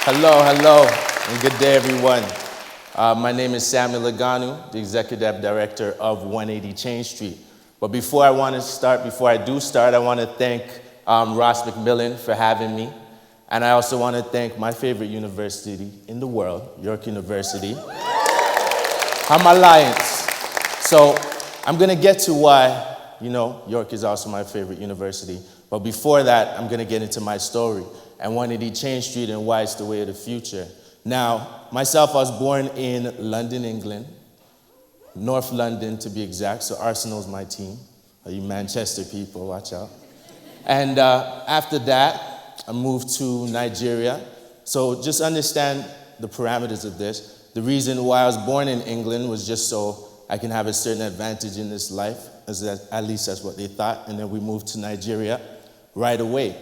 Hello, and good day, everyone. My name is Samuel Egonu, the Executive Director of 180 Chain Street. But before I do start, I want to thank Ross McMillan for having me. And I also want to thank my favorite university in the world, York University. I'm Alliance. So I'm going to get to why, York is also my favorite university. But before that, I'm going to get into my story and 180 Chain Street and why it's the way of the future. Now, myself, I was born in London, England, North London to be exact, so Arsenal's my team. You Manchester people, watch out. And after that, I moved to Nigeria. So just understand the parameters of this. The reason why I was born in England was just so I can have a certain advantage in this life, at least that's what they thought, and then we moved to Nigeria right away.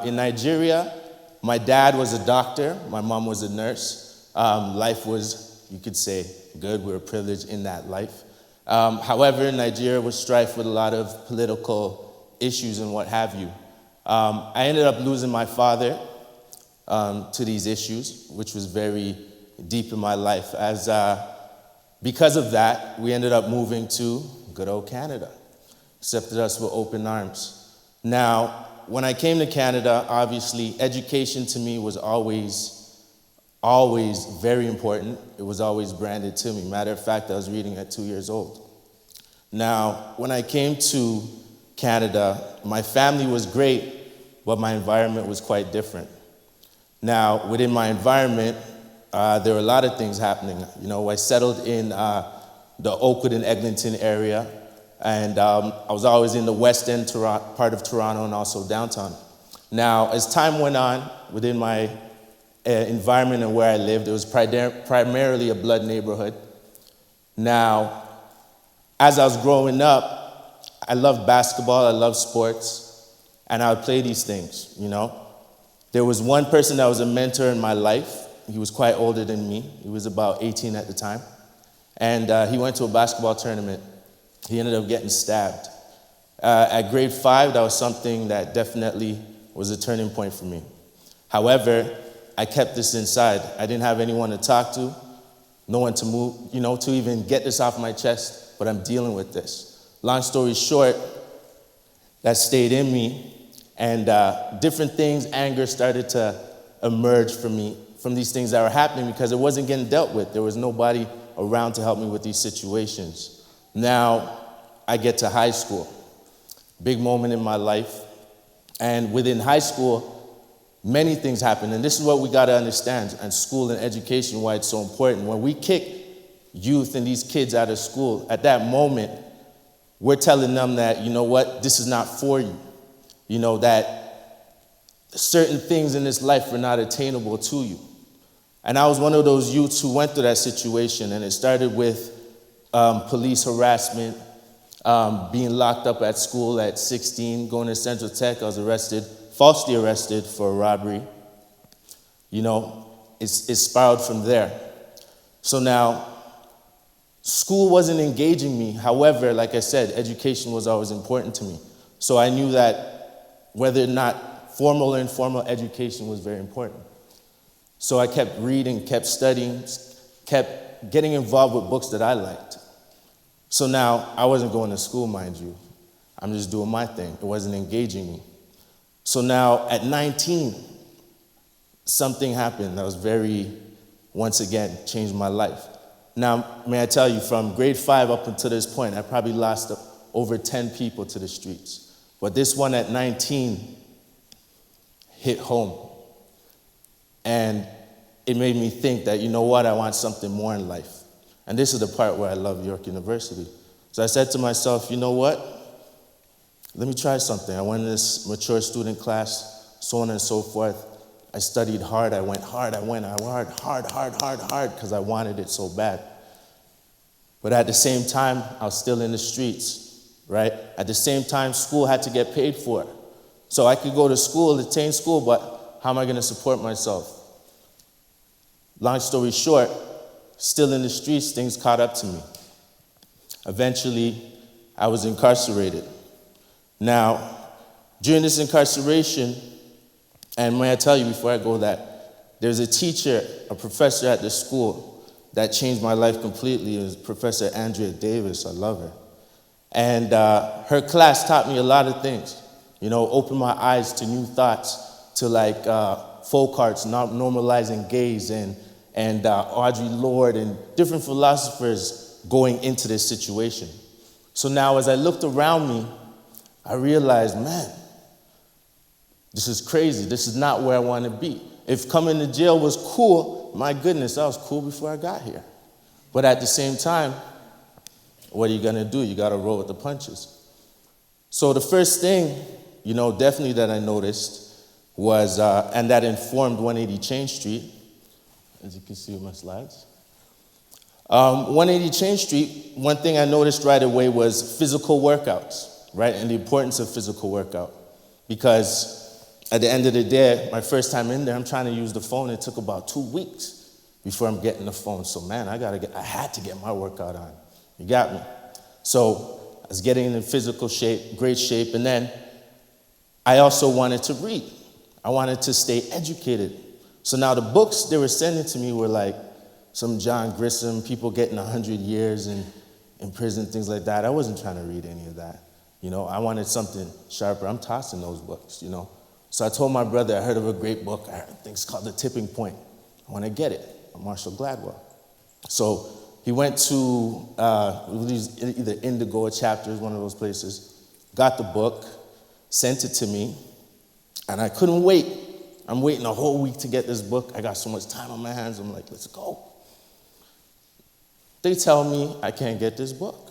In Nigeria, my dad was a doctor, my mom was a nurse. Life was, you could say, good. We were privileged in that life. However, Nigeria was strife with a lot of political issues and what have you. I ended up losing my father to these issues, which was very deep in my life. Because of that, we ended up moving to good old Canada, accepted us with open arms. Now, when I came to Canada, obviously, education to me was always very important. It was always branded to me. Matter of fact, I was reading at 2 years old. Now, when I came to Canada, my family was great, but my environment was quite different. Now, within my environment, there were a lot of things happening. I settled in the Oakwood and Eglinton area, and I was always in the West End part of Toronto and also downtown. Now, as time went on, within my environment and where I lived, it was primarily a blood neighborhood. Now, as I was growing up, I loved basketball, I loved sports, and I would play these things, There was one person that was a mentor in my life. He was quite older than me. He was about 18 at the time. And he went to a basketball tournament. He ended up getting stabbed. At grade 5, that was something that definitely was a turning point for me. However, I kept this inside. I didn't have anyone to talk to, no one to move, to even get this off my chest, but I'm dealing with this. Long story short, that stayed in me, and different things, anger started to emerge from me, from these things that were happening because it wasn't getting dealt with. There was nobody around to help me with these situations. Now, I get to high school, big moment in my life, and within high school, many things happen, and this is what we got to understand, and school and education, why it's so important. When we kick youth and these kids out of school, at that moment, we're telling them that, this is not for you. That certain things in this life are not attainable to you. And I was one of those youths who went through that situation, and it started with police harassment, being locked up at school at 16, going to Central Tech. I was falsely arrested for a robbery. It spiraled from there. So now, school wasn't engaging me. However, like I said, education was always important to me. So I knew that whether or not formal or informal education was very important. So I kept reading, kept studying, kept getting involved with books that I liked. So now, I wasn't going to school, mind you. I'm just doing my thing. It wasn't engaging me. So now, at 19, something happened that was once again, changed my life. Now, may I tell you, from grade 5 up until this point, I probably lost over 10 people to the streets. But this one at 19 hit home. And it made me think that, I want something more in life. And this is the part where I love York University. So I said to myself, let me try something. I went in this mature student class, so on and so forth. I studied hard, I went hard, because I wanted it so bad. But at the same time, I was still in the streets, right? At the same time, school had to get paid for. So I could go to school, attain school, but how am I going to support myself? Long story short, still in the streets, things caught up to me. Eventually, I was incarcerated. Now, during this incarceration, and may I tell you before I go that, there's a teacher, a professor at the school that changed my life completely. It was Professor Andrea Davis. I love her. And her class taught me a lot of things, opened my eyes to new thoughts, to like folk arts, normalizing gays, and Audre Lorde, and different philosophers going into this situation. So now as I looked around me, I realized, man, this is crazy. This is not where I want to be. If coming to jail was cool, my goodness, that was cool before I got here. But at the same time, what are you going to do? You got to roll with the punches. So the first thing, definitely that I noticed was, and that informed 180 Change Street, as you can see with my slides. 180 Change Street, one thing I noticed right away was physical workouts, right? And the importance of physical workout. Because at the end of the day, my first time in there, I'm trying to use the phone. It took about 2 weeks before I'm getting the phone. So man, I had to get my workout on. You got me? So I was getting in physical shape, great shape. And then I also wanted to read. I wanted to stay educated. So now the books they were sending to me were like some John Grissom, people getting 100 years in prison, things like that. I wasn't trying to read any of that. I wanted something sharper. I'm tossing those books, So I told my brother, I heard of a great book. I think it's called The Tipping Point. I want to get it, Marshall Gladwell. So he went to either Indigo or Chapters, one of those places, got the book, sent it to me, and I couldn't wait. I'm waiting a whole week to get this book. I got so much time on my hands. I'm like, let's go. They tell me I can't get this book.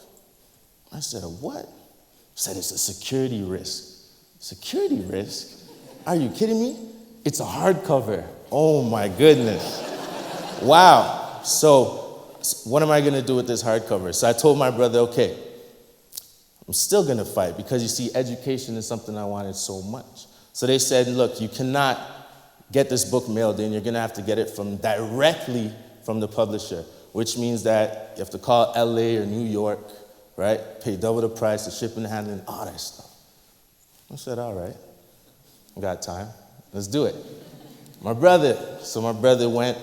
I said, what? I said, it's a security risk. Security risk? Are you kidding me? It's a hardcover. Oh my goodness. Wow. So what am I going to do with this hardcover? So I told my brother, okay, I'm still going to fight because you see, education is something I wanted so much. So they said, look, you cannot get this book mailed in. You're going to have to get it directly from the publisher, which means that you have to call LA or New York, right? Pay double the price, the shipping and handling, all that stuff. I said, all right. I got time. Let's do it. My brother went,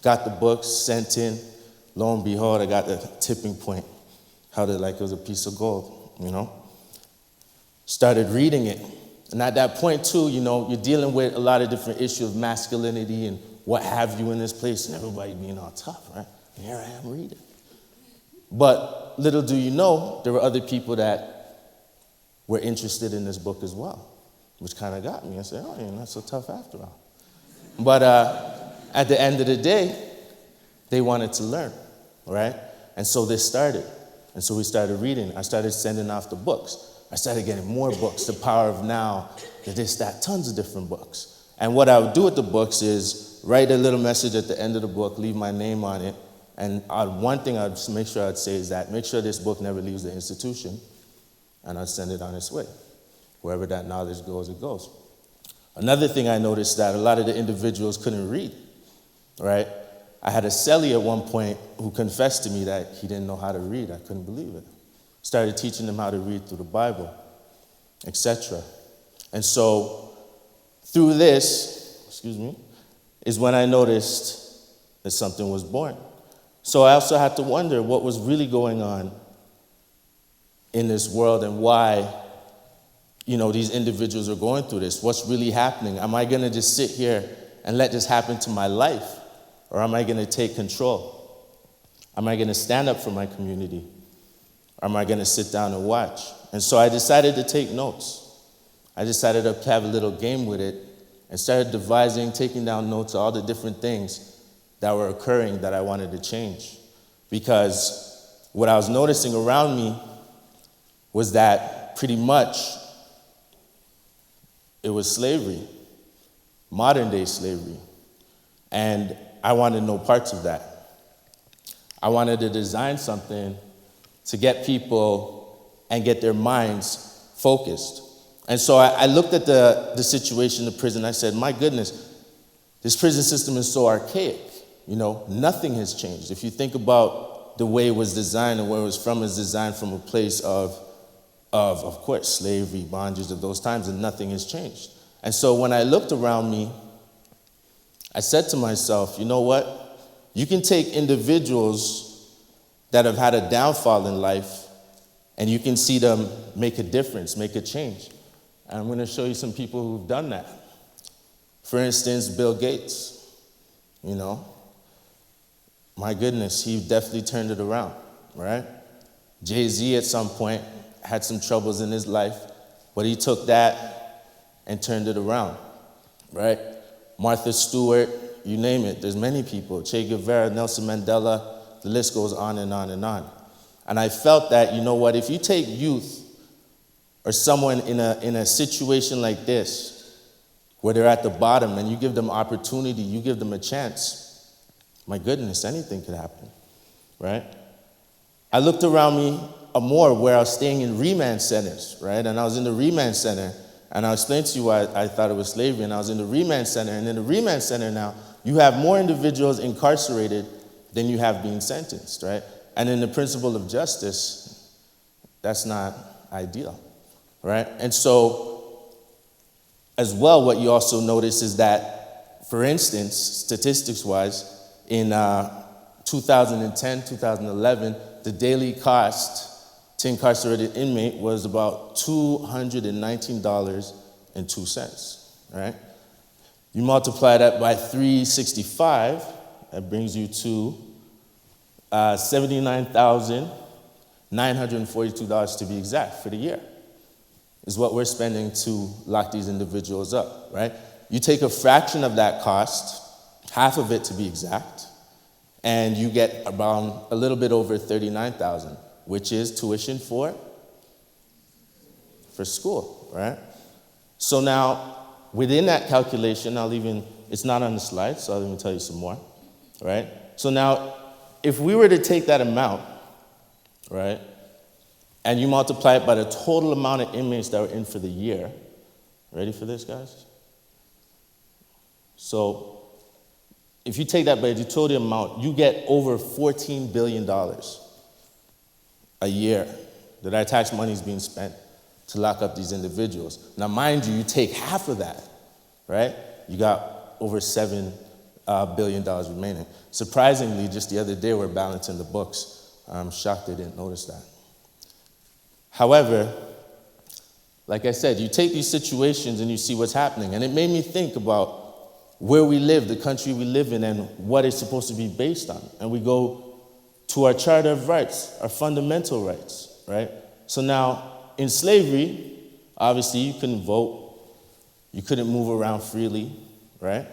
got the books, sent in. Lo and behold, I got the tipping point. Held it like it was a piece of gold, Started reading it. And at that point, too, you're dealing with a lot of different issues of masculinity and what have you in this place, and everybody being all tough, right? And here I am reading. But little do you know, there were other people that were interested in this book as well, which kind of got me. I said, oh, you're not so tough after all. But at the end of the day, they wanted to learn, right? And so this started. And so we started reading. I started sending off the books. I started getting more books, The Power of Now, this, that, tons of different books. And what I would do with the books is write a little message at the end of the book, leave my name on it. And one thing I'd make sure I'd say is that make sure this book never leaves the institution, and I'd send it on its way. Wherever that knowledge goes, it goes. Another thing I noticed that a lot of the individuals couldn't read, right? I had a cellie at one point who confessed to me that he didn't know how to read. I couldn't believe it. Started teaching them how to read through the Bible, etc. And so through this, is when I noticed that something was born. So I also had to wonder what was really going on in this world and why, these individuals are going through this. What's really happening? Am I going to just sit here and let this happen to my life? Or am I going to take control? Am I going to stand up for my community? Or am I going to sit down and watch? And so I decided to take notes. I decided to have a little game with it and started devising, taking down notes of all the different things that were occurring that I wanted to change. Because what I was noticing around me was that pretty much it was slavery, modern day slavery. And I wanted no parts of that. I wanted to design something to get people and get their minds focused. And so I looked at the situation in the prison. I said, my goodness, this prison system is so archaic. Nothing has changed. If you think about the way it was designed and where it was from, it's designed from a place of course, slavery, bondage of those times, and nothing has changed. And so when I looked around me, I said to myself, you know what? You can take individuals that have had a downfall in life and you can see them make a difference, make a change. And I'm going to show you some people who've done that. For instance, Bill Gates, my goodness, he definitely turned it around, right? Jay-Z at some point had some troubles in his life, but he took that and turned it around, right? Martha Stewart, you name it, there's many people. Che Guevara, Nelson Mandela, the list goes on and on and on. And I felt that, you know what, if you take youth or someone in a situation like this, where they're at the bottom and you give them opportunity, you give them a chance, my goodness, anything could happen, right? I looked around me more where I was staying in remand centers, right? And I was in the remand center, and I'll explain to you why I thought it was slavery, and I was in the remand center, and in the remand center now, you have more individuals incarcerated than you have being sentenced, right? And in the principle of justice, that's not ideal, right? And so, as well, what you also notice is that, for instance, statistics-wise, in 2010, 2011, the daily cost to incarcerated inmate was about $219.02, right? You multiply that by 365, that brings you to $79,942 to be exact for the year, is what we're spending to lock these individuals up, right? You take a fraction of that cost, half of it to be exact, and you get around a little bit over $39,000, which is tuition for school, right? So now, within that calculation, it's not on the slide, so I'll even tell you some more, right? So now, if we were to take that amount, right, and you multiply it by the total amount of inmates that were in for the year, ready for this, guys? So, if you take that by the total amount, you get over $14 billion a year that our tax money is being spent to lock up these individuals. Now, mind you, you take half of that, right? You got over $7 billion remaining. Surprisingly, just the other day, we're balancing the books. I'm shocked they didn't notice that. However, like I said, you take these situations and you see what's happening. And it made me think about where we live, the country we live in, and what it's supposed to be based on. And we go to our Charter of Rights, our fundamental rights, right? So now, in slavery, obviously you couldn't vote, you couldn't move around freely, right?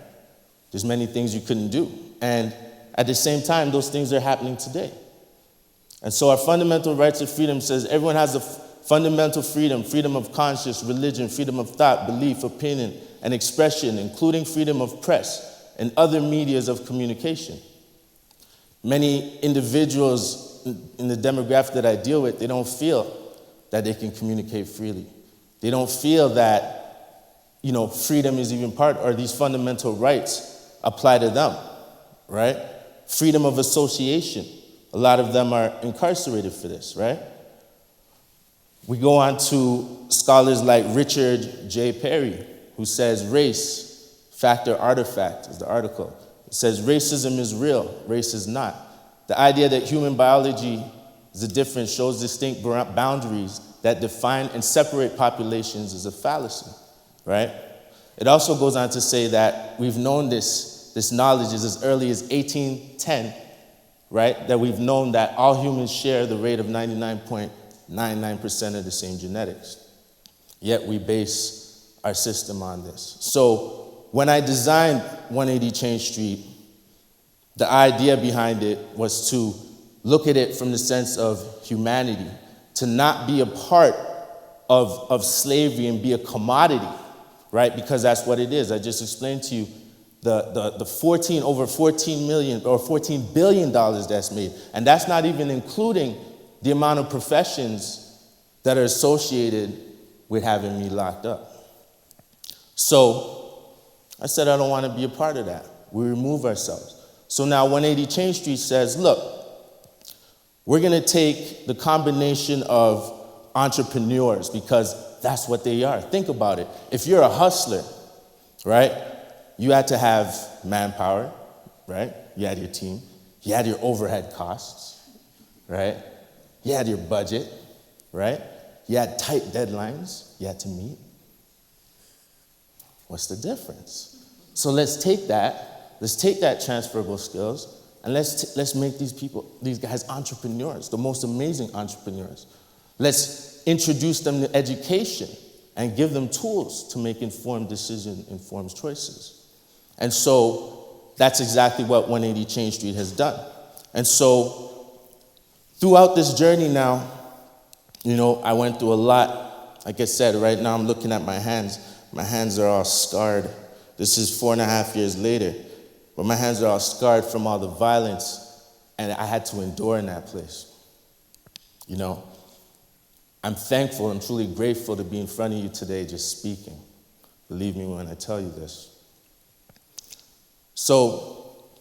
There's many things you couldn't do. And at the same time, those things are happening today. And so our fundamental rights of freedom says everyone has a fundamental freedom, freedom of conscience, religion, freedom of thought, belief, opinion, and expression, including freedom of press and other medias of communication. Many individuals in the demographic that I deal with, they don't feel that they can communicate freely. They don't feel that, freedom is even part, or these fundamental rights apply to them, right? Freedom of association. A lot of them are incarcerated for this, right? We go on to scholars like Richard J. Perry, who says race, fact or artifact is the article. It says racism is real, race is not. The idea that human biology is a difference, shows distinct boundaries that define and separate populations is a fallacy, right? It also goes on to say that we've known this knowledge is as early as 1810, right? That we've known that all humans share the rate of 99.99% of the same genetics. Yet we base our system on this. So when I designed 180 Change Street, the idea behind it was to look at it from the sense of humanity, to not be a part of slavery and be a commodity, right? Because that's what it is. I just explained to you over $14 million or $14 billion that's made. And that's not even including the amount of professions that are associated with having me locked up. So I said, I don't want to be a part of that. We remove ourselves. So now 180 Change Street says, look, we're going to take the combination of entrepreneurs because that's what they are. Think about it. If you're a hustler, right, you had to have manpower, right? You had your team. You had your overhead costs, right? You had your budget, right? You had tight deadlines you had to meet. What's the difference? So let's take that transferable skills, and let's make these guys entrepreneurs, the most amazing entrepreneurs. Let's introduce them to education and give them tools to make informed decisions, informed choices. And so that's exactly what 180 Change Street has done. And so throughout this journey now, I went through a lot. Like I said, right now I'm looking at my hands. My hands are all scarred. This is 4.5 years later. But my hands are all scarred from all the violence, and I had to endure in that place. I'm thankful, I'm truly grateful to be in front of you today just speaking. Believe me when I tell you this. So,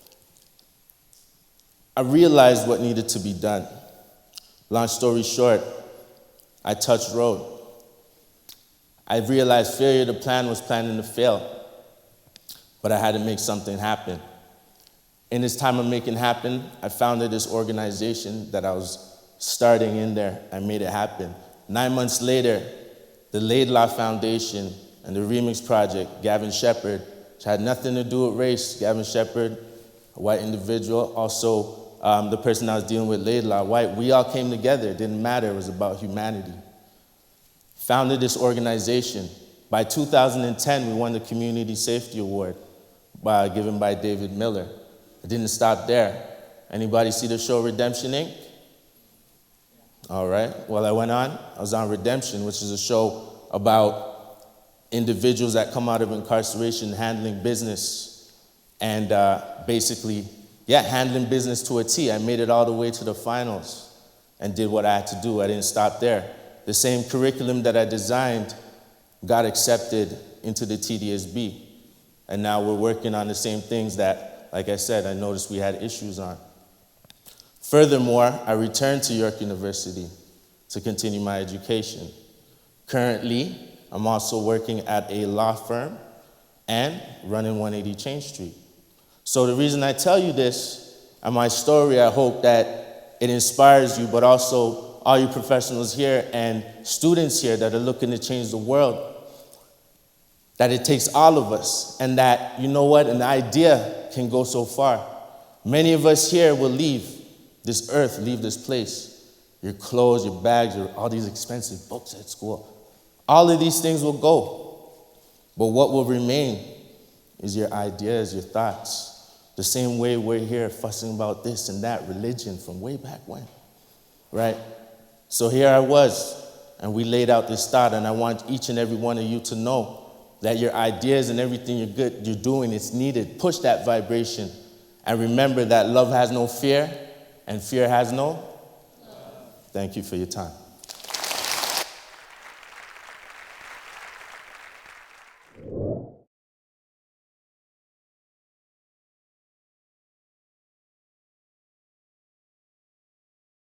I realized what needed to be done. Long story short, I touched road. I realized failure to plan was planning to fail. But I had to make something happen. In this time of making happen, I founded this organization that I was starting in there. I made it happen. 9 months later, the Laidlaw Foundation and the Remix Project, Gavin Shepherd, which had nothing to do with race. Gavin Shepherd, a white individual, also the person I was dealing with, Laidlaw, white. We all came together. It didn't matter. It was about humanity. Founded this organization. By 2010, we won the Community Safety Award given by David Miller. It didn't stop there. Anybody see the show Redemption, Inc.? All right. Well, I was on Redemption, which is a show about individuals that come out of incarceration handling business and basically, handling business to a T. I made it all the way to the finals and did what I had to do. I didn't stop there. The same curriculum that I designed got accepted into the TDSB. And now we're working on the same things that, like I said, I noticed we had issues on. Furthermore, I returned to York University to continue my education. Currently, I'm also working at a law firm and running 180 Change Street. So the reason I tell you this and my story, I hope that it inspires you, but also all you professionals here and students here that are looking to change the world, that it takes all of us, and that, an idea can go so far. Many of us here will leave this earth, leave this place. Your clothes, your bags, all these expensive books at school. All of these things will go. But what will remain is your ideas, your thoughts. The same way we're here fussing about this and that religion from way back when, right? So here I was, and we laid out this thought, and I want each and every one of you to know that your ideas and everything you're doing, it's needed. Push that vibration. And remember that love has no fear, and fear has no love. Thank you for your time.